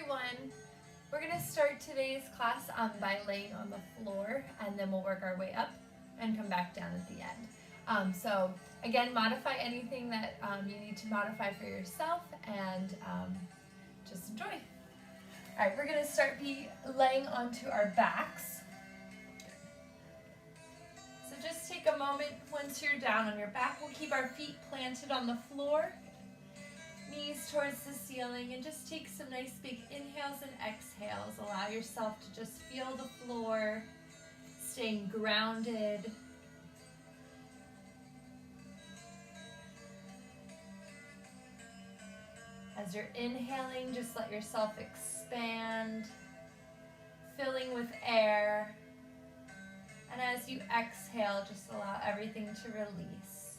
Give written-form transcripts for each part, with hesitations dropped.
everyone. We're going to start today's class by laying on the floor, and then we'll work our way up and come back down at the end. So again, modify anything that you need to modify for yourself, and just enjoy. All right, we're going to start laying onto our backs. So just take a moment once you're down on your back. We'll keep our feet planted on the floor, knees towards the ceiling, and just take some nice big inhales and exhales. Allow yourself to just feel the floor, staying grounded. As you're inhaling, just let yourself expand, filling with air. And as you exhale, just allow everything to release.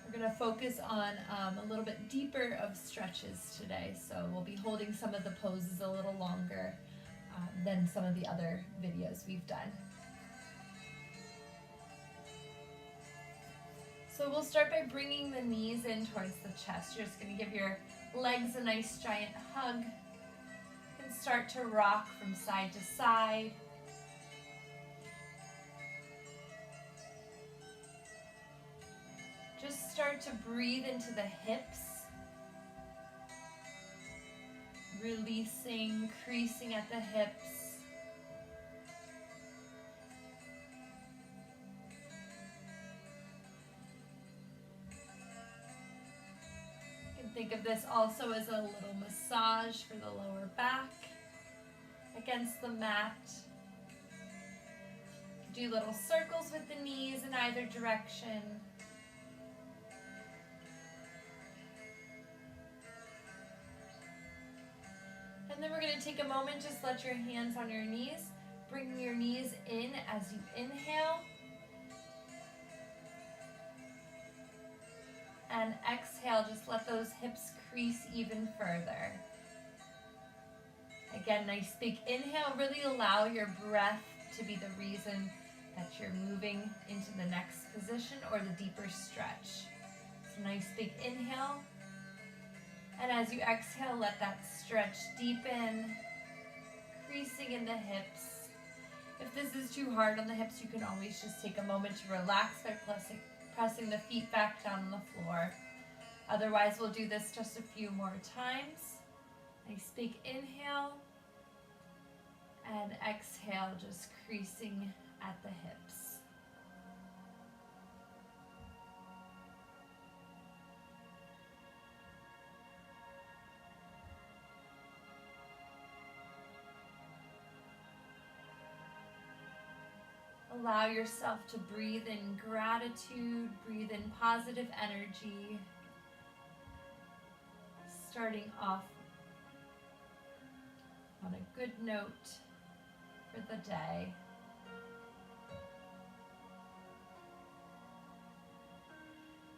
We're going to focus on a little bit deeper of stretches today, so we'll be holding some of the poses a little longer than some of the other videos we've done. So we'll start by bringing the knees in towards the chest. You're just going to give your legs a nice giant hug. You can start to rock from side to side. Just start to breathe into the hips, releasing, creasing at the hips. You can think of this also as a little massage for the lower back against the mat. You can do little circles with the knees in either direction. And then we're going to take a moment, just let your hands on your knees. Bring your knees in as you inhale. And exhale, just let those hips crease even further. Again, nice big inhale. Really allow your breath to be the reason that you're moving into the next position or the deeper stretch. So nice big inhale. And as you exhale, let that stretch deepen, creasing in the hips. If this is too hard on the hips, you can always just take a moment to relax by pressing the feet back down on the floor. Otherwise, we'll do this just a few more times. Nice big inhale, and exhale, just creasing at the hips. Allow yourself to breathe in gratitude, breathe in positive energy, starting off on a good note for the day.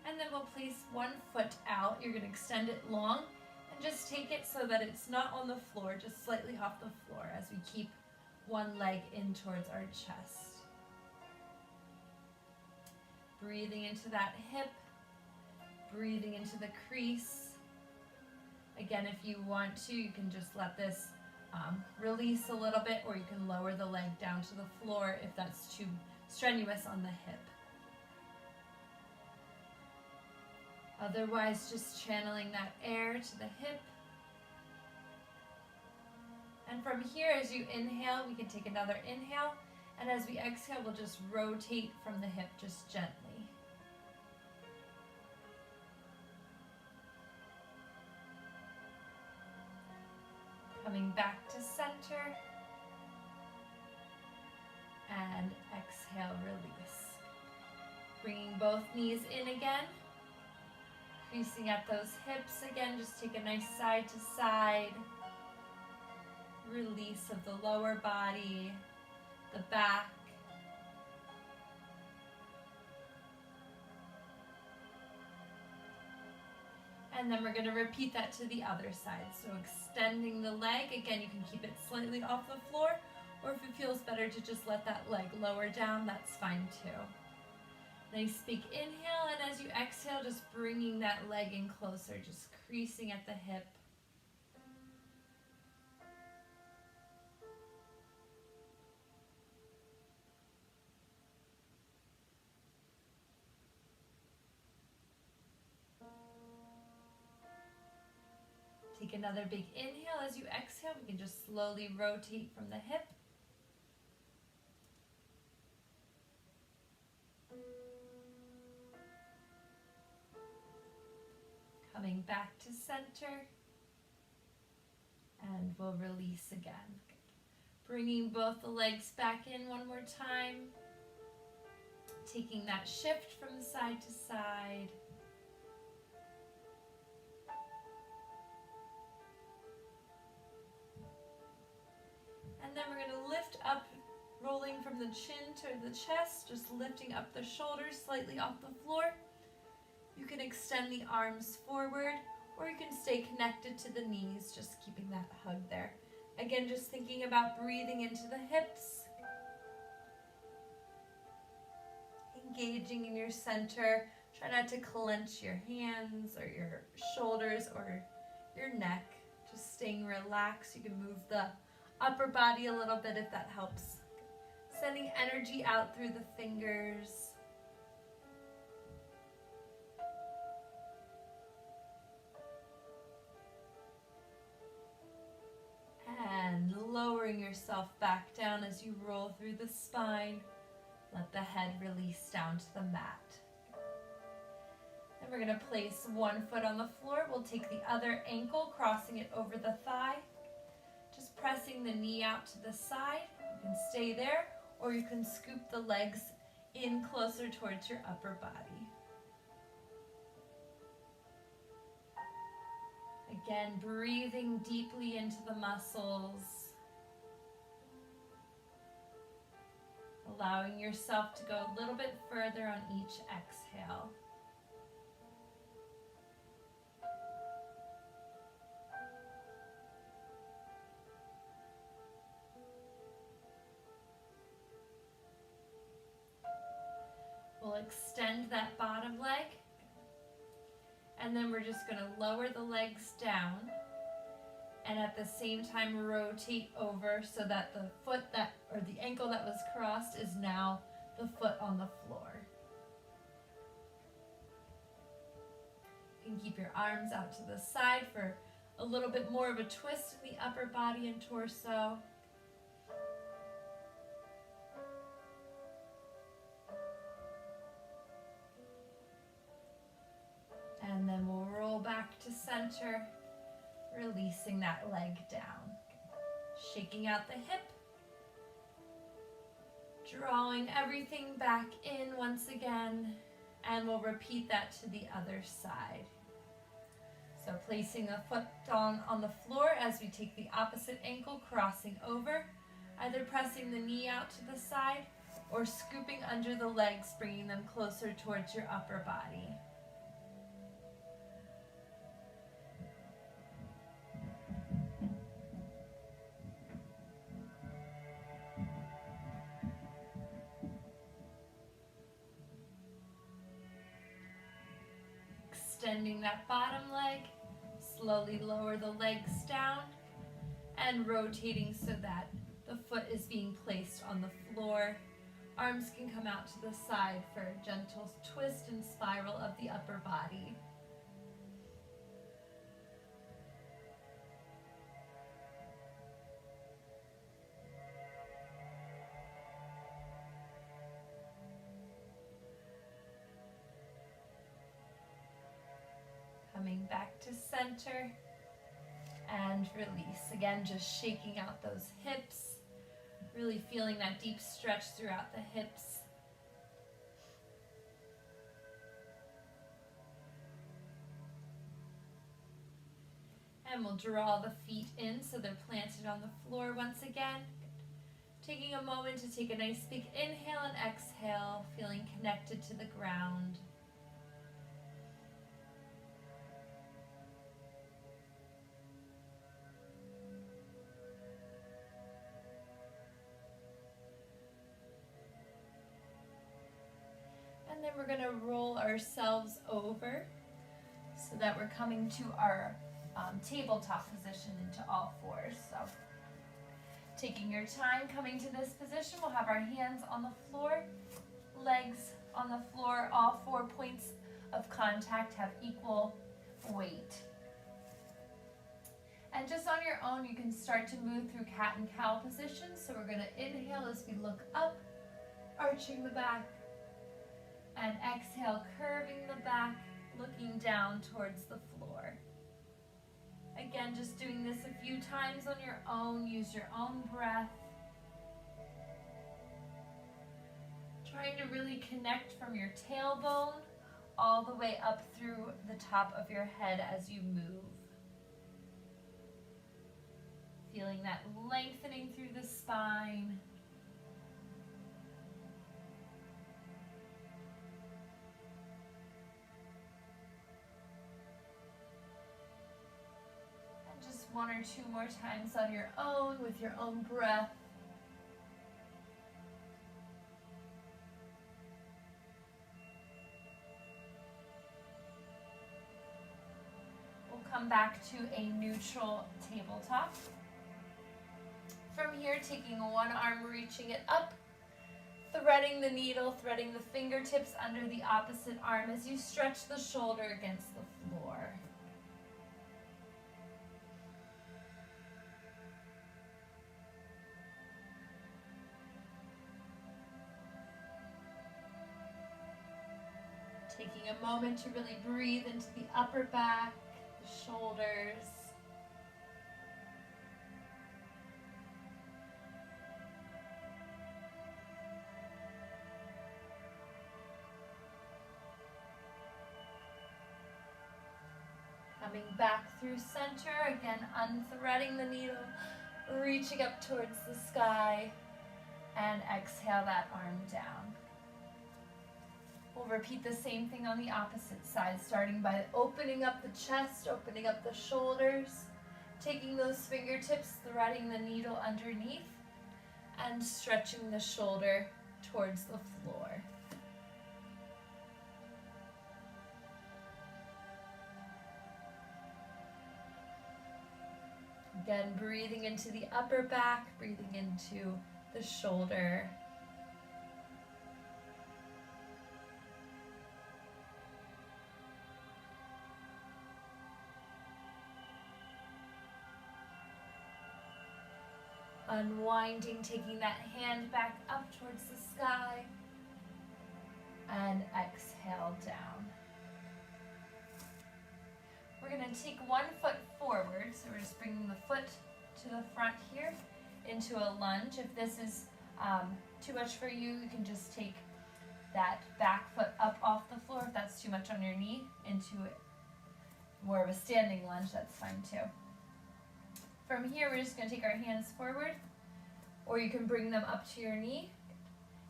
And then we'll place one foot out. You're going to extend it long and just take it so that it's not on the floor, just slightly off the floor as we keep one leg in towards our chest. Breathing into that hip, breathing into the crease. Again, if you want to, you can just let this release a little bit, or you can lower the leg down to the floor if that's too strenuous on the hip. Otherwise, just channeling that air to the hip. And from here, as you inhale, we can take another inhale. And as we exhale, we'll just rotate from the hip just gently. Coming back to center. And exhale, release. Bringing both knees in again. Creasing at those hips again. Just take a nice side to side. Release of the lower body. The back. And then we're going to repeat that to the other side. So extending the leg. Again, you can keep it slightly off the floor, or if it feels better to just let that leg lower down, that's fine too. Nice big inhale, and as you exhale, just bringing that leg in closer, just creasing at the hip. Take another big inhale. As you exhale, we can just slowly rotate from the hip. Coming back to center, and we'll release again. Bringing both the legs back in one more time. Taking that shift from side to side. And then we're going to lift up, rolling from the chin to the chest, just lifting up the shoulders slightly off the floor. You can extend the arms forward, or you can stay connected to the knees, just keeping that hug there. Again, just thinking about breathing into the hips. Engaging in your center. Try not to clench your hands or your shoulders or your neck. Just staying relaxed. You can move the upper body a little bit if that helps. Sending energy out through the fingers. And lowering yourself back down as you roll through the spine. Let the head release down to the mat. Then we're going to place one foot on the floor. We'll take the other ankle, crossing it over the thigh. Just pressing the knee out to the side. You can stay there, or you can scoop the legs in closer towards your upper body. Again, breathing deeply into the muscles. Allowing yourself to go a little bit further on each exhale. We'll extend that bottom leg. And then we're just going to lower the legs down. And at the same time rotate over so that the foot or the ankle that was crossed is now the foot on the floor. You can keep your arms out to the side for a little bit more of a twist in the upper body and torso. And then we'll roll back to center. Releasing that leg down. Shaking out the hip. Drawing everything back in once again. And we'll repeat that to the other side. So placing the foot down on the floor as we take the opposite ankle, crossing over. Either pressing the knee out to the side or scooping under the legs, bringing them closer towards your upper body. Extending that bottom leg, slowly lower the legs down and rotating so that the foot is being placed on the floor. Arms can come out to the side for a gentle twist and spiral of the upper body. Coming back to center and release. Again, just shaking out those hips, really feeling that deep stretch throughout the hips. And we'll draw the feet in so they're planted on the floor once again. Taking a moment to take a nice big inhale and exhale, feeling connected to the ground. And then we're going to roll ourselves over so that we're coming to our tabletop position into all fours. So taking your time, coming to this position, we'll have our hands on the floor, legs on the floor. All 4 points of contact have equal weight. And just on your own, you can start to move through cat and cow position. So we're going to inhale as we look up, arching the back, and exhale, curving the back, looking down towards the floor. Again, just doing this a few times on your own. Use your own breath. Trying to really connect from your tailbone all the way up through the top of your head as you move. Feeling that lengthening through the spine. One or two more times on your own with your own breath. We'll come back to a neutral tabletop. From here, taking one arm, reaching it up, threading the needle, threading the fingertips under the opposite arm as you stretch the shoulder against the floor. Taking a moment to really breathe into the upper back, the shoulders. Coming back through center, again unthreading the needle, reaching up towards the sky, and exhale that arm down. We'll repeat the same thing on the opposite side, starting by opening up the chest, opening up the shoulders, taking those fingertips, threading the needle underneath, and stretching the shoulder towards the floor. Again, breathing into the upper back, breathing into the shoulder. Unwinding, taking that hand back up towards the sky, and exhale down. We're going to take one foot forward, so we're just bringing the foot to the front here into a lunge. If this is too much for you, you can just take that back foot up off the floor. If that's too much on your knee, into more of a standing lunge, that's fine too. From here, we're just going to take our hands forward, or you can bring them up to your knee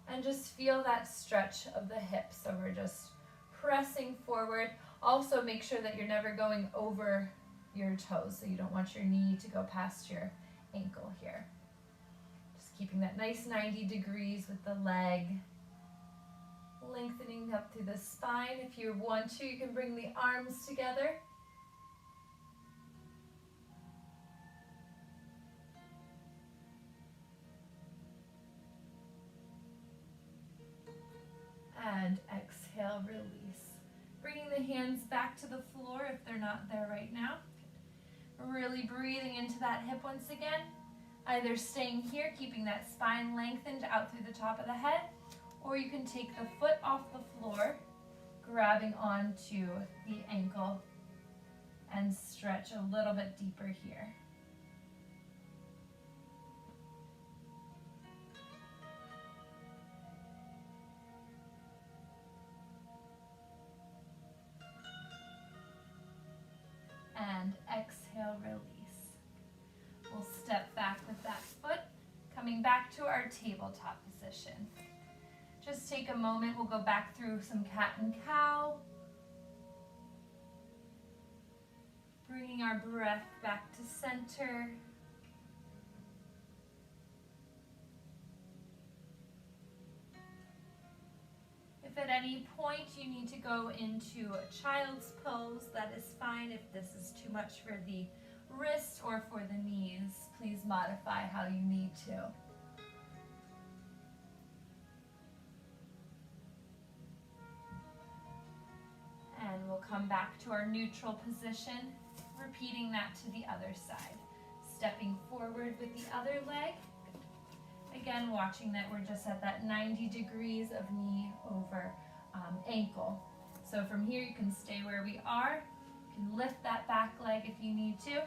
and just feel that stretch of the hips. So we're just pressing forward. Also, make sure that you're never going over your toes, so you don't want your knee to go past your ankle here. Just keeping that nice 90 degrees with the leg, lengthening up through the spine. If you want to, you can bring the arms together. And exhale, release. Bringing the hands back to the floor if they're not there right now. Really breathing into that hip once again. Either staying here, keeping that spine lengthened out through the top of the head, or you can take the foot off the floor, grabbing onto the ankle, and stretch a little bit deeper here. And exhale, release. We'll step back with that foot, coming back to our tabletop position. Just take a moment, we'll go back through some cat and cow. Bringing our breath back to center. If at any point you need to go into child's pose, that is fine. If this is too much for the wrists or for the knees, please modify how you need to. And we'll come back to our neutral position, repeating that to the other side. Stepping forward with the other leg. Again, watching that we're just at that 90 degrees of knee over ankle. So from here you can stay where we are. You can lift that back leg if you need to,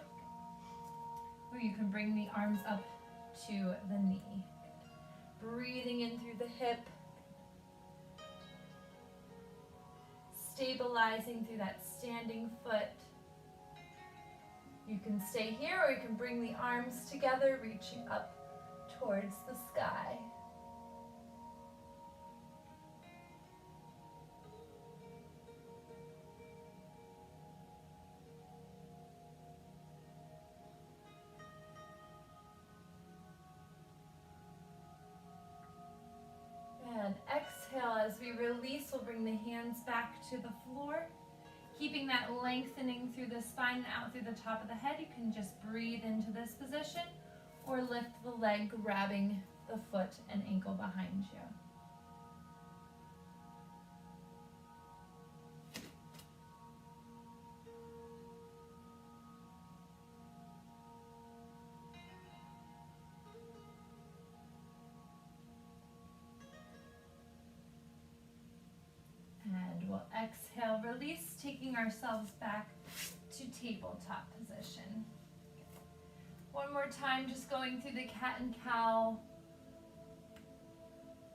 or you can bring the arms up to the knee. Breathing in through the hip. Stabilizing through that standing foot. You can stay here or you can bring the arms together, reaching up towards the sky. And exhale as we release, we'll bring the hands back to the floor. Keeping that lengthening through the spine and out through the top of the head, you can just breathe into this position or lift the leg, grabbing the foot and ankle behind you. And we'll exhale, release, taking ourselves back to tabletop position. One more time, just going through the cat and cow.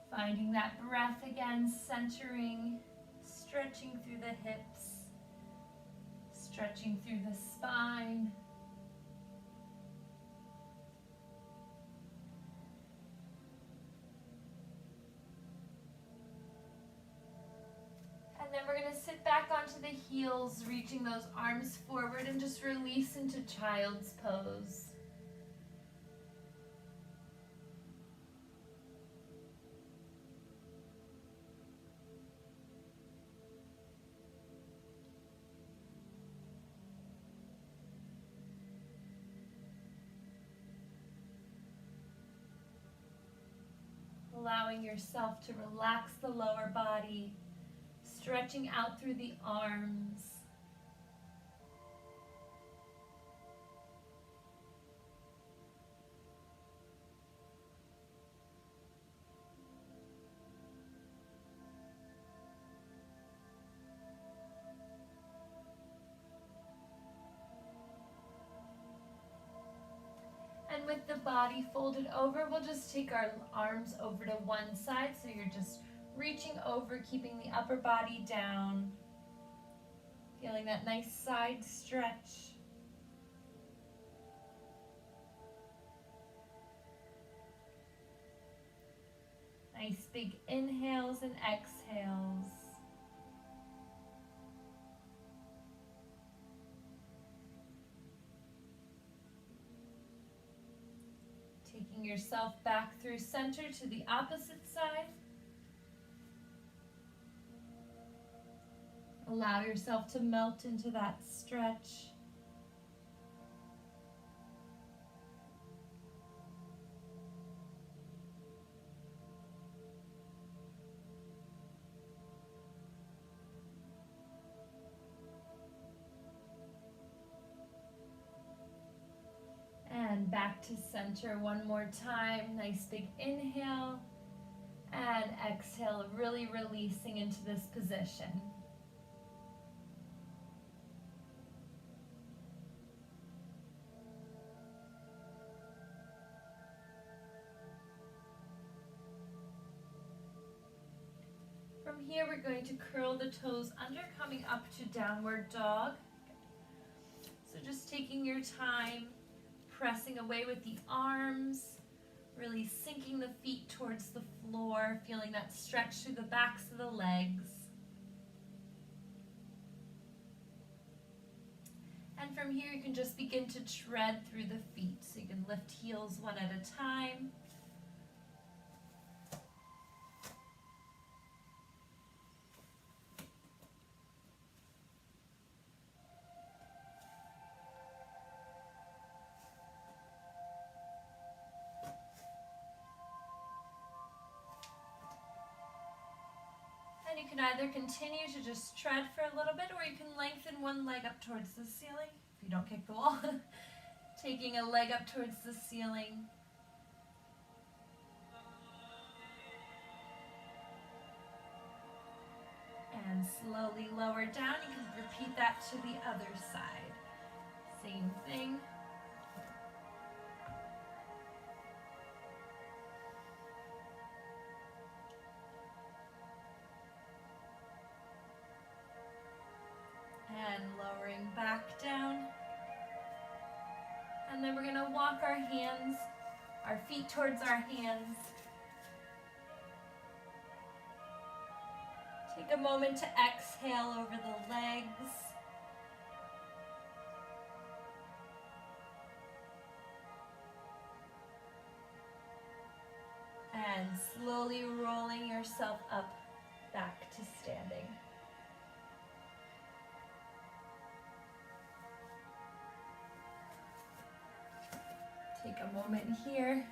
Finding that breath again, centering, stretching through the hips, stretching through the spine. And then we're going to sit back onto the heels, reaching those arms forward and just release into child's pose. Allowing yourself to relax the lower body, stretching out through the arms. And with the body folded over, we'll just take our arms over to one side. So you're just reaching over, keeping the upper body down. Feeling that nice side stretch. Nice big inhales and exhales. Taking yourself back through center to the opposite side. Allow yourself to melt into that stretch. And back to center one more time. Nice big inhale and exhale, really releasing into this position. From here, we're going to curl the toes under, coming up to downward dog. So just taking your time, pressing away with the arms, really sinking the feet towards the floor, feeling that stretch through the backs of the legs. And from here, you can just begin to tread through the feet. So you can lift heels one at a time. you can either continue to just tread for a little bit, or you can lengthen one leg up towards the ceiling if you don't kick the wall. Taking a leg up towards the ceiling. And slowly lower down. You can repeat that to the other side. Same thing. And lowering back down. And then we're going to walk our hands, our feet towards our hands. Take a moment to exhale over the legs. And slowly rolling yourself up back to standing. Take a moment here.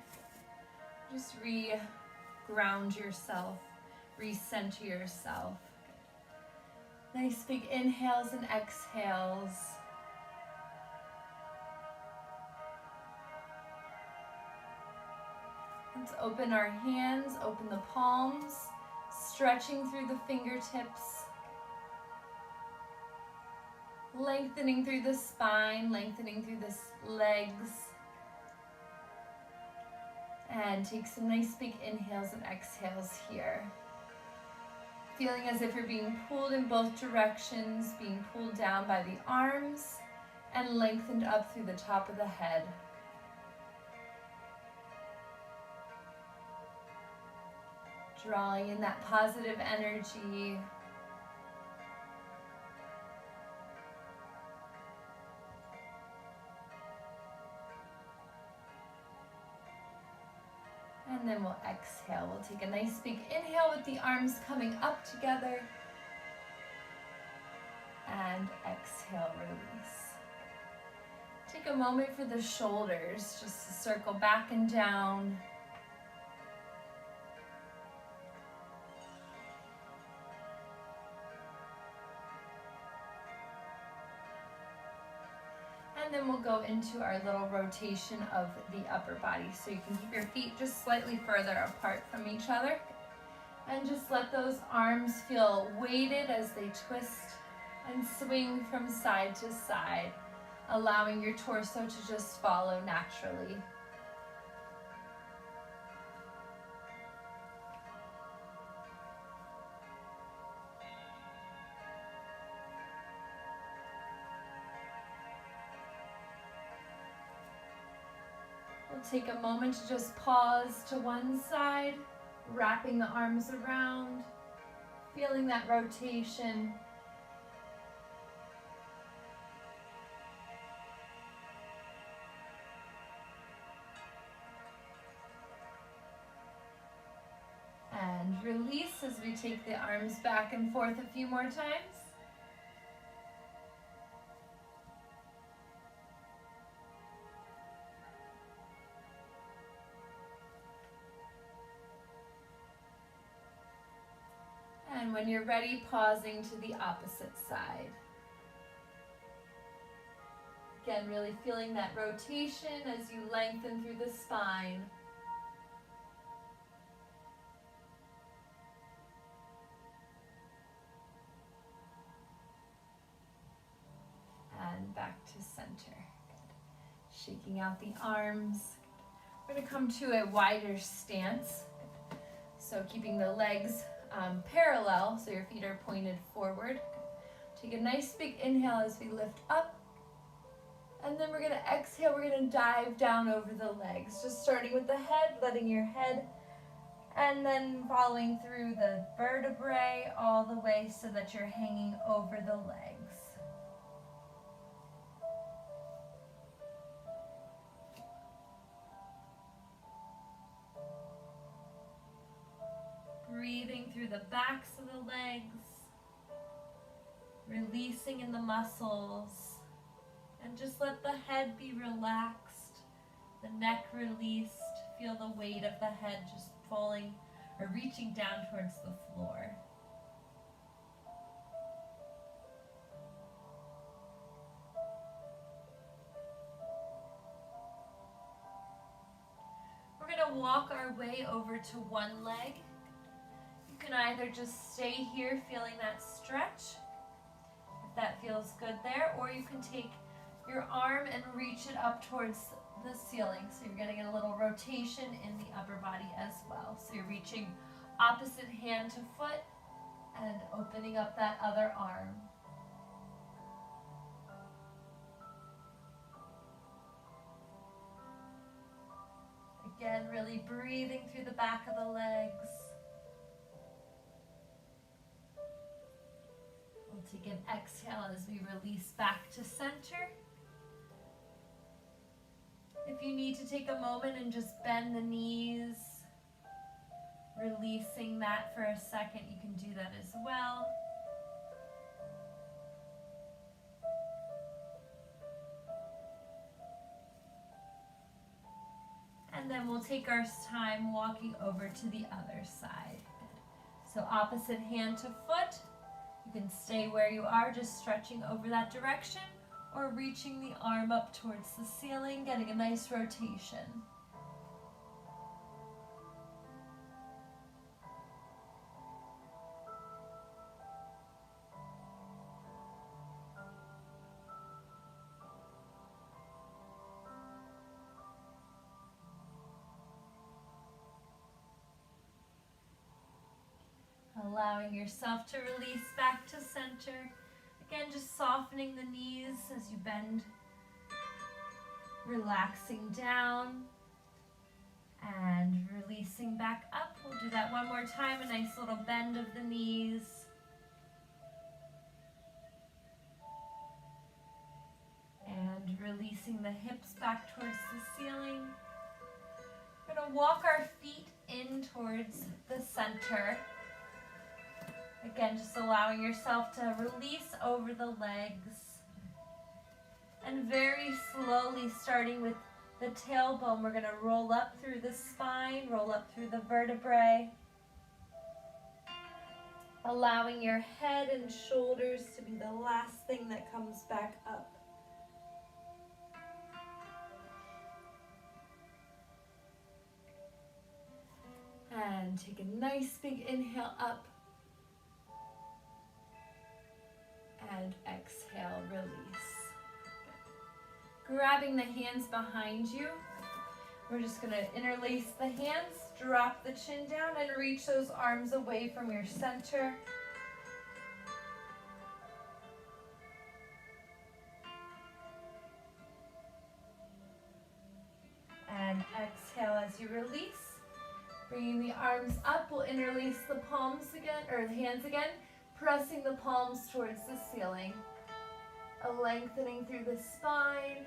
Just re-ground yourself. Recenter yourself. Nice big inhales and exhales. Let's open our hands, open the palms, stretching through the fingertips, lengthening through the spine, lengthening through the legs. And take some nice big inhales and exhales here. Feeling as if you're being pulled in both directions, being pulled down by the arms and lengthened up through the top of the head. Drawing in that positive energy. And then we'll exhale. We'll take a nice big inhale with the arms coming up together. And exhale, release. Take a moment for the shoulders, just to circle back and down. And then we'll go into our little rotation of the upper body. So you can keep your feet just slightly further apart from each other. And just let those arms feel weighted as they twist and swing from side to side, allowing your torso to just follow naturally. We'll take a moment to just pause to one side, wrapping the arms around, feeling that rotation. And release as we take the arms back and forth a few more times. And when you're ready, pausing to the opposite side. Again, really feeling that rotation as you lengthen through the spine. And back to center. Good. Shaking out the arms. We're going to come to a wider stance. So keeping the legs parallel, so your feet are pointed forward. Take a nice big inhale as we lift up. And then we're going to exhale, we're going to dive down over the legs. Just starting with the head, letting your head, and then following through the vertebrae all the way so that you're hanging over the legs. Breathing through the backs of the legs, releasing in the muscles, and just let the head be relaxed, the neck released. Feel the weight of the head just falling or reaching down towards the floor. walk our way over to one leg. You can either just stay here feeling that stretch, if that feels good there, or you can take your arm and reach it up towards the ceiling. So you're getting a little rotation in the upper body as well. So you're reaching opposite hand to foot and opening up that other arm. Again, really breathing through the back of the legs. We'll take an exhale as we release back to center. If you need to take a moment and just bend the knees, releasing that for a second, you can do that as well. And then we'll take our time walking over to the other side. So opposite hand to foot. You can stay where you are, just stretching over that direction, or reaching the arm up towards the ceiling, getting a nice rotation. Allowing yourself to release back to center. Again, just softening the knees as you bend, relaxing down and releasing back up. We'll do that one more time, a nice little bend of the knees. And releasing the hips back towards the ceiling. We're going to walk our feet in towards the center. Again, just allowing yourself to release over the legs. And very slowly, starting with the tailbone, we're going to roll up through the spine, roll up through the vertebrae. Allowing your head and shoulders to be the last thing that comes back up. And take a nice big inhale up. And exhale, release. Grabbing the hands behind you. We're just going to interlace the hands, drop the chin down, and reach those arms away from your center. And exhale as you release. Bringing the arms up, we'll interlace the palms again, or the hands again. Pressing the palms towards the ceiling, lengthening through the spine.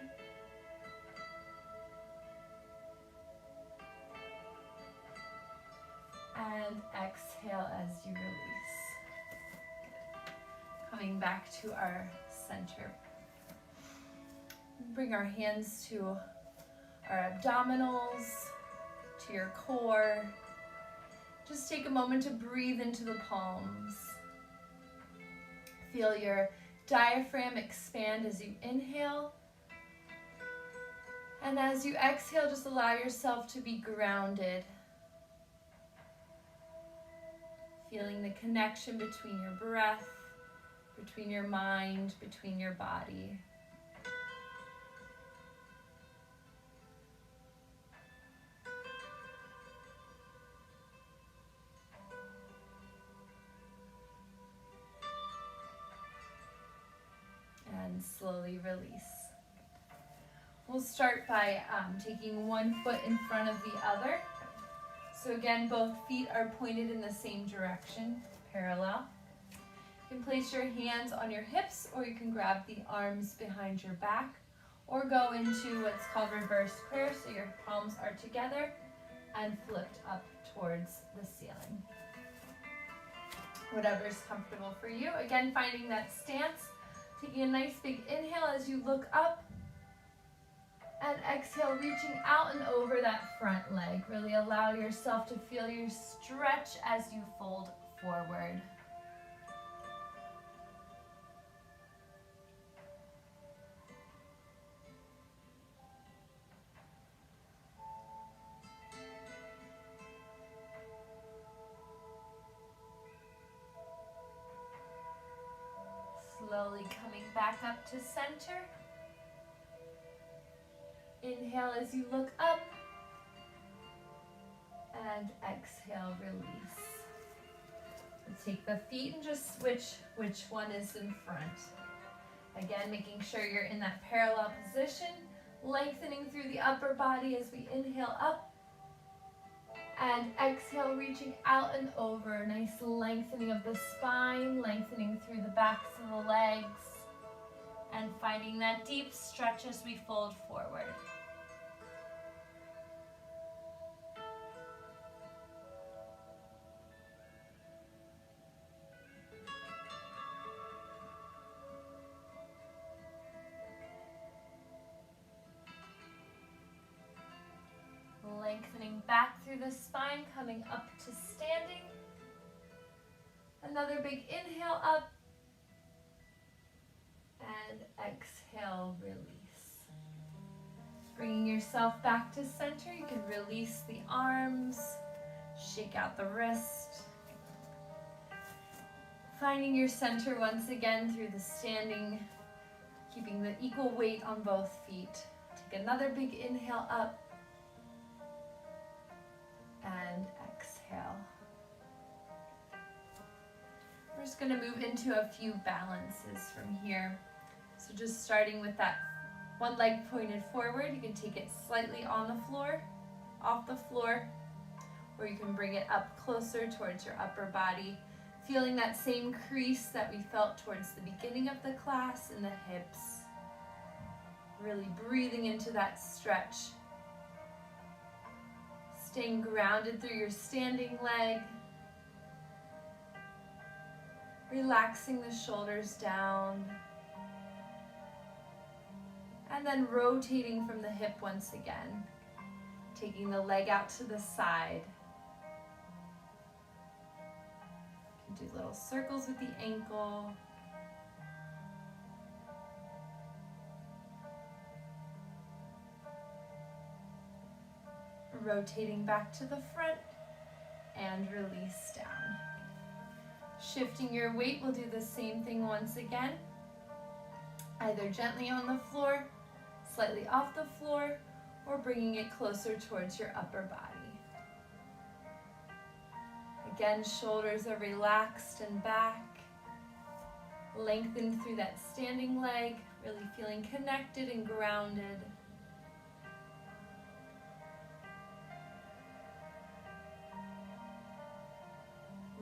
And exhale as you release. Coming back to our center. Bring our hands to our abdominals, to your core. Just take a moment to breathe into the palms. Feel your diaphragm expand as you inhale. And as you exhale, just allow yourself to be grounded. Feeling the connection between your breath, between your mind, between your body. And slowly release. We'll start by taking one foot in front of the other. So again, both feet are pointed in the same direction, parallel. You can place your hands on your hips, or you can grab the arms behind your back, or go into what's called reverse prayer, so your palms are together and flipped up towards the ceiling. Whatever's comfortable for you. Again, finding that stance. Taking a nice big inhale as you look up, and exhale, reaching out and over that front leg. Really allow yourself to feel your stretch as you fold forward. slowly coming back up to center. Inhale as you look up, and exhale, release. Take the feet and just switch which one is in front. Again, making sure you're in that parallel position, lengthening through the upper body as we inhale up, and exhale, reaching out and over. Nice lengthening of the spine, lengthening through the backs of the legs, and finding that deep stretch as we fold forward. Lengthening back through the spine, coming up to standing. Another big inhale up, and exhale, release. Bringing yourself back to center, you can release the arms, shake out the wrist. Finding your center once again through the standing, keeping the equal weight on both feet. Take another big inhale up, and exhale. We're just going to move into a few balances from here. So just starting with that one leg pointed forward, you can take it slightly on the floor, off the floor, or you can bring it up closer towards your upper body, feeling that same crease that we felt towards the beginning of the class in the hips. Really breathing into that stretch. Staying grounded through your standing leg. Relaxing the shoulders down. And then rotating from the hip once again. Taking the leg out to the side. You can do little circles with the ankle. Rotating back to the front and release down. Shifting your weight, we'll do the same thing once again. Either gently on the floor, slightly off the floor, or bringing it closer towards your upper body. Again, shoulders are relaxed and back. Lengthen through that standing leg, really feeling connected and grounded.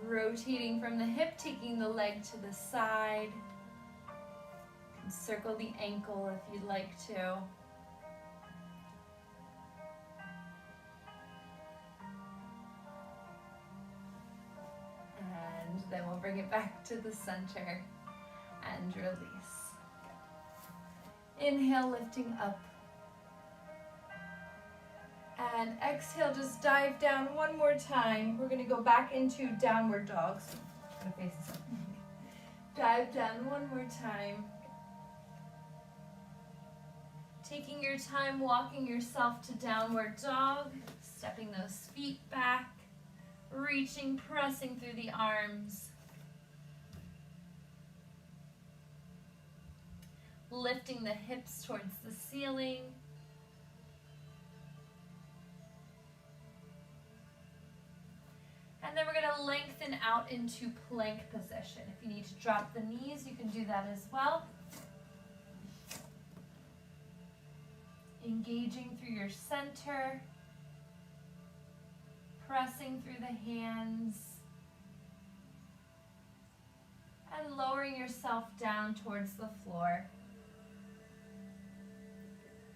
Rotating from the hip, taking the leg to the side. You can circle the ankle if you'd like to. And then we'll bring it back to the center and release. Inhale, lifting up. And exhale, just dive down one more time. We're going to go back into downward dog. So I'm going to face this up. Dive down one more time. Taking your time, walking yourself to downward dog. Stepping those feet back. Reaching, pressing through the arms. Lifting the hips towards the ceiling. And then we're going to lengthen out into plank position. If you need to drop the knees, you can do that as well. Engaging through your center. Pressing through the hands. And lowering yourself down towards the floor.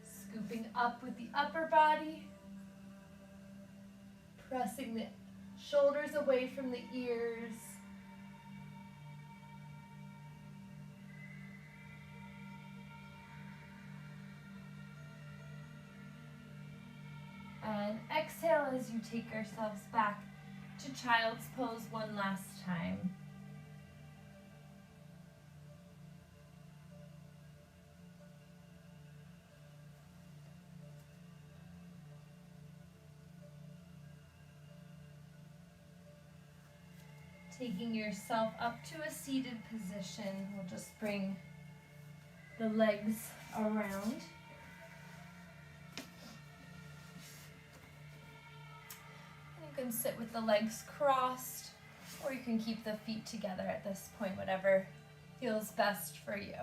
Scooping up with the upper body. Pressing the shoulders away from the ears. And exhale as you take yourselves back to child's pose one last time. Taking yourself up to a seated position, we'll just bring the legs around. You can sit with the legs crossed, or you can keep the feet together at this point, whatever feels best for you.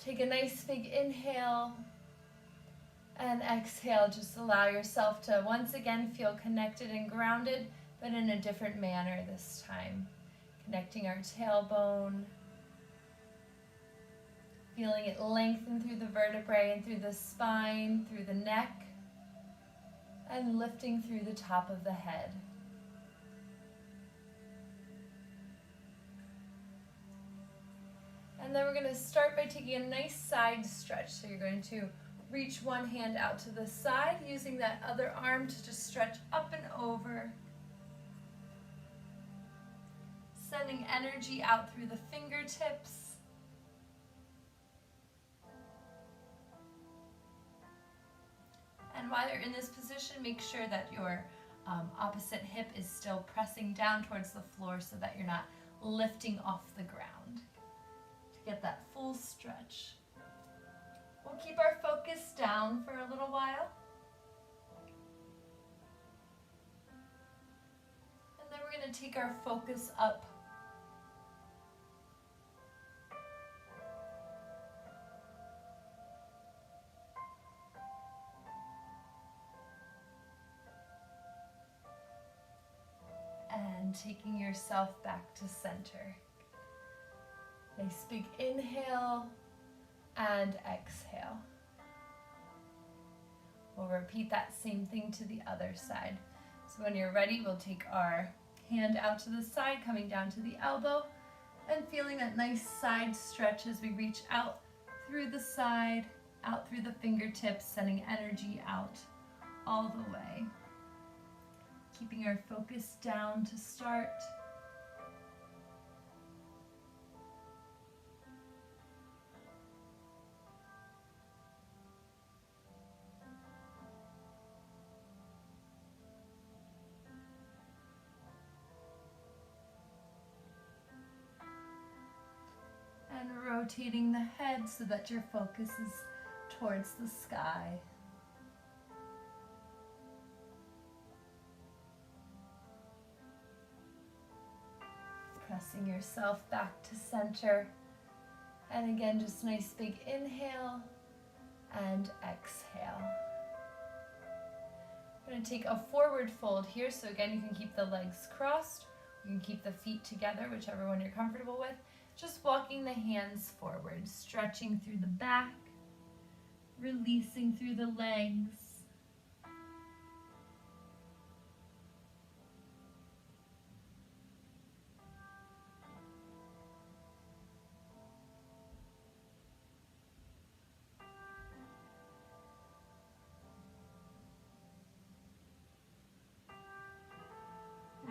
Take a nice big inhale and exhale. Just allow yourself to once again feel connected and grounded, but in a different manner this time. Connecting our tailbone, feeling it lengthen through the vertebrae and through the spine, through the neck, and lifting through the top of the head. And then we're going to start by taking a nice side stretch. So you're going to reach one hand out to the side, using that other arm to just stretch up and over. Sending energy out through the fingertips. And while you're in this position, make sure that your opposite hip is still pressing down towards the floor so that you're not lifting off the ground. To get that full stretch. We'll keep our focus down for a little while. And then we're going to take our focus up. And taking yourself back to center. Nice big inhale and exhale. We'll repeat that same thing to the other side. So when you're ready, we'll take our hand out to the side, coming down to the elbow, and feeling that nice side stretch as we reach out through the side, out through the fingertips, sending energy out all the way. Keeping our focus down to start. And rotating the head so that your focus is towards the sky. Pressing yourself back to center. And again, just nice big inhale and exhale. I'm going to take a forward fold here. So again, you can keep the legs crossed. You can keep the feet together, whichever one you're comfortable with. Just walking the hands forward, stretching through the back, releasing through the legs.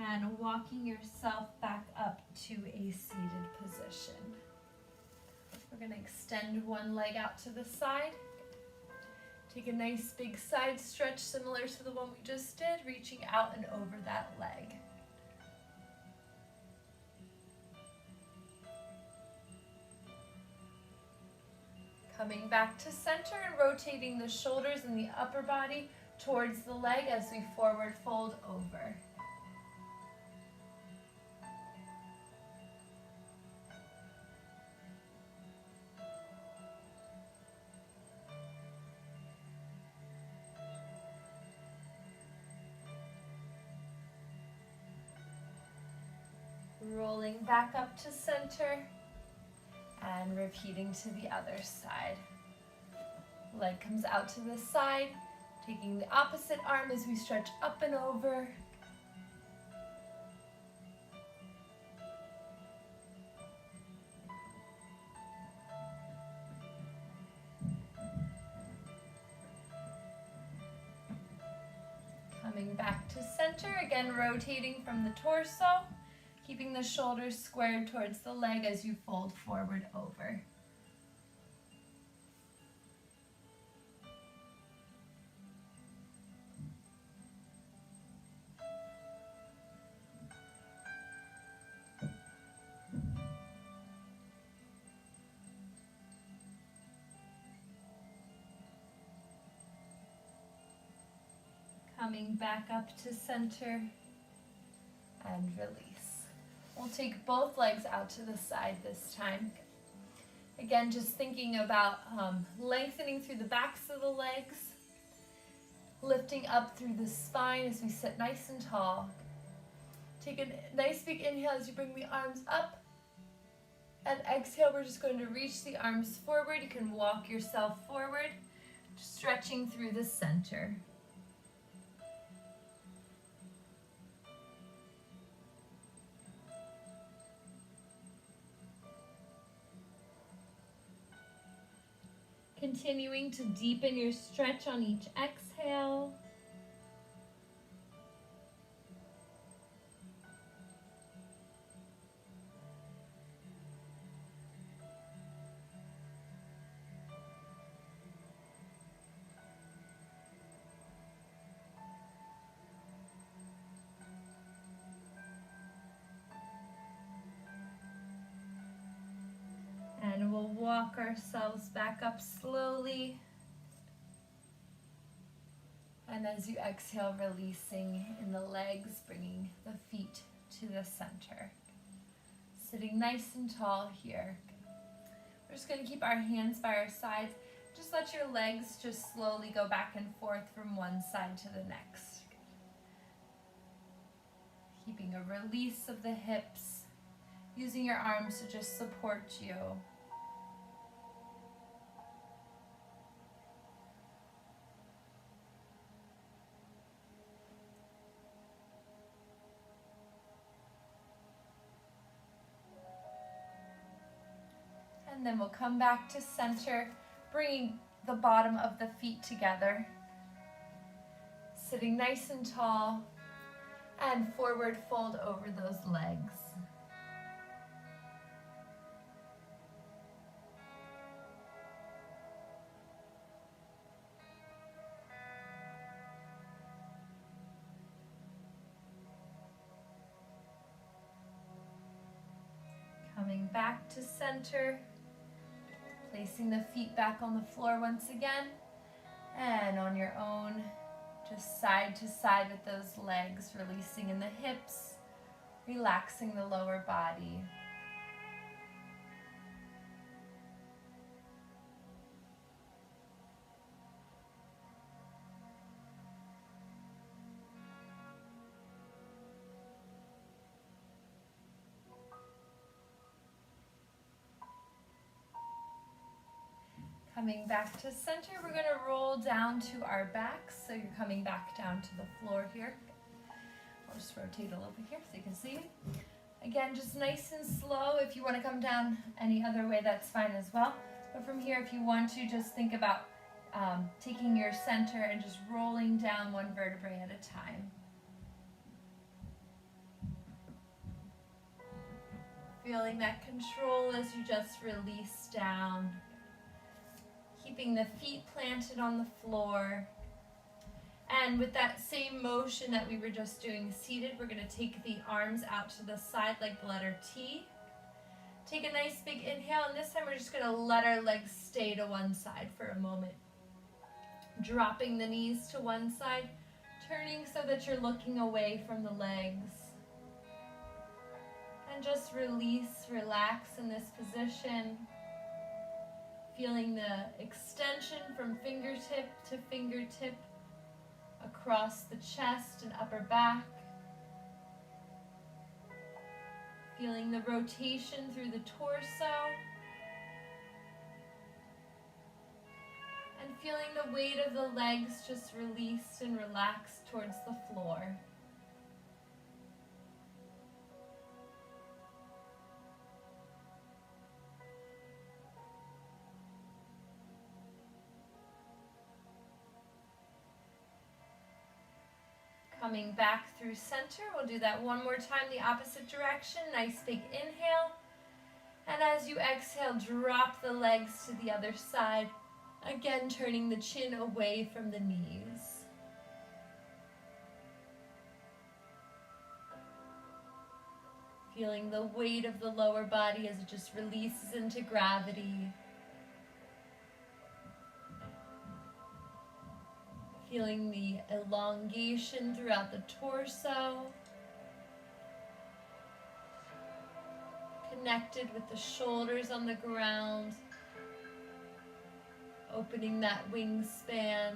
And walking yourself back up to a seated position. We're going to extend one leg out to the side. Take a nice big side stretch similar to the one we just did, reaching out and over that leg. Coming back to center and rotating the shoulders and the upper body towards the leg as we forward fold over. Rolling back up to center and repeating to the other side. Leg comes out to the side, taking the opposite arm as we stretch up and over. Coming back to center, again rotating from the torso. Keeping the shoulders squared towards the leg as you fold forward over. Coming back up to center and release. We'll take both legs out to the side this time. Again, just thinking about lengthening through the backs of the legs, lifting up through the spine as we sit nice and tall. Take a nice big inhale as you bring the arms up, and exhale, we're just going to reach the arms forward. You can walk yourself forward, just stretching through the center. Continuing to deepen your stretch on each exhale. And we'll walk ourselves back up slowly. And as you exhale, releasing in the legs, bringing the feet to the center. Sitting nice and tall here. We're just going to keep our hands by our sides. Just let your legs just slowly go back and forth from one side to the next. Keeping a release of the hips. Using your arms to just support you. And then we'll come back to center, bringing the bottom of the feet together. Sitting nice and tall, and forward fold over those legs. Coming back to center. Placing the feet back on the floor once again, and on your own, just side to side with those legs, releasing in the hips, relaxing the lower body. Coming back to center, we're going to roll down to our backs. So you're coming back down to the floor here. I'll just rotate a little bit here so you can see me. Again, just nice and slow. If you want to come down any other way, that's fine as well. But from here, if you want to, just think about taking your center and just rolling down one vertebrae at a time. Feeling that control as you just release down. Keeping the feet planted on the floor. And with that same motion that we were just doing seated, we're going to take the arms out to the side like the letter T. Take a nice big inhale, and this time we're just going to let our legs stay to one side for a moment. Dropping the knees to one side, turning so that you're looking away from the legs. And just release, relax in this position. Feeling the extension from fingertip to fingertip across the chest and upper back. Feeling the rotation through the torso. And feeling the weight of the legs just released and relaxed towards the floor. Coming back through center, we'll do that one more time, the opposite direction. Nice big inhale. And as you exhale, drop the legs to the other side. Again, turning the chin away from the knees. Feeling the weight of the lower body as it just releases into gravity. Feeling the elongation throughout the torso. Connected with the shoulders on the ground. Opening that wingspan.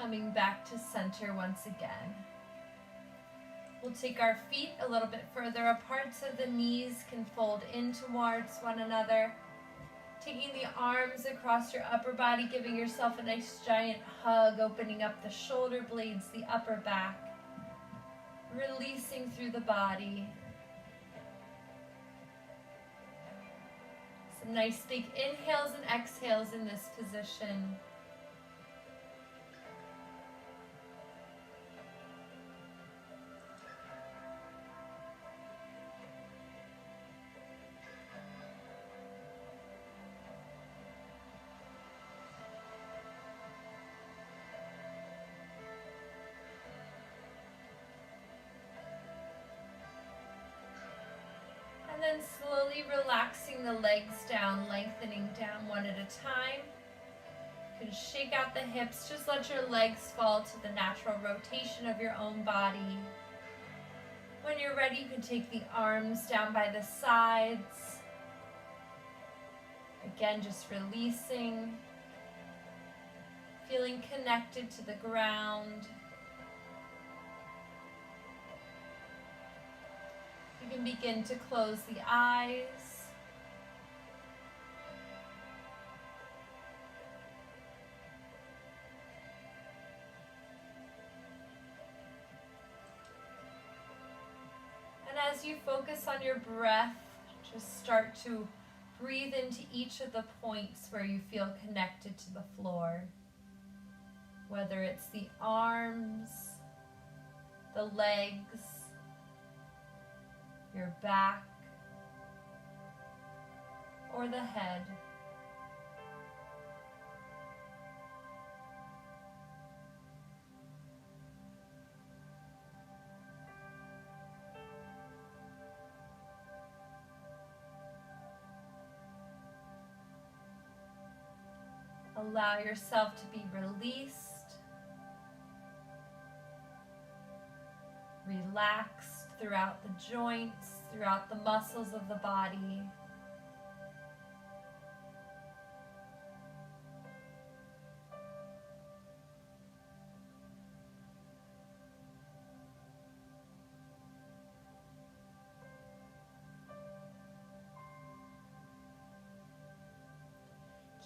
Coming back to center once again. We'll take our feet a little bit further apart so the knees can fold in towards one another. Taking the arms across your upper body, giving yourself a nice giant hug, opening up the shoulder blades, the upper back. Releasing through the body. Some nice big inhales and exhales in this position. And then slowly relaxing the legs down, lengthening down one at a time. You can shake out the hips, just let your legs fall to the natural rotation of your own body. When you're ready, you can take the arms down by the sides. Again, just releasing, feeling connected to the ground. You can begin to close the eyes. And as you focus on your breath, just start to breathe into each of the points where you feel connected to the floor. Whether it's the arms, the legs, your back, or the head. Allow yourself to be released, relaxed throughout the joints, throughout the muscles of the body.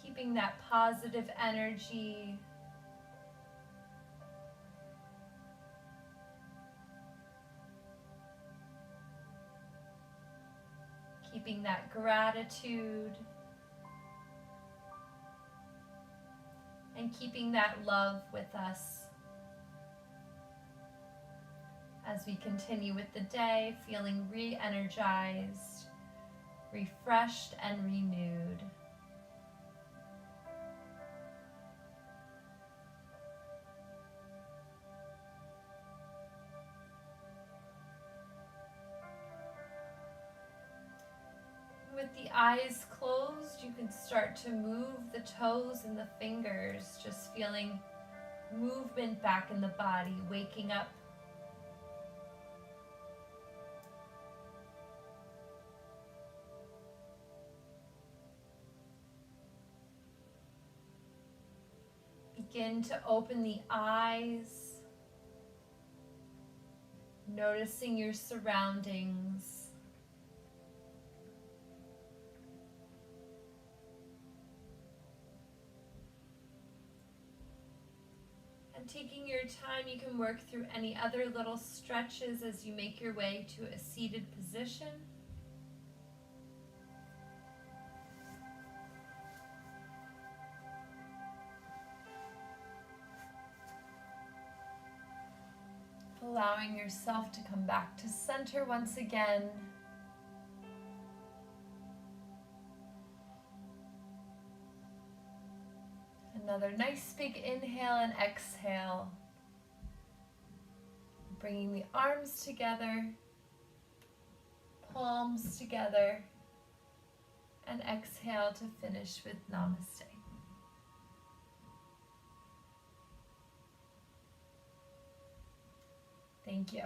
Keeping that positive energy. Keeping that gratitude. And keeping that love with us as we continue with the day, feeling re-energized, refreshed, and renewed. With the eyes closed, you can start to move the toes and the fingers, just feeling movement back in the body, waking up. Begin to open the eyes, noticing your surroundings. And taking your time, you can work through any other little stretches as you make your way to a seated position. Allowing yourself to come back to center once again. Another nice big inhale and exhale. Bringing the arms together, palms together, and exhale to finish with namaste. Thank you.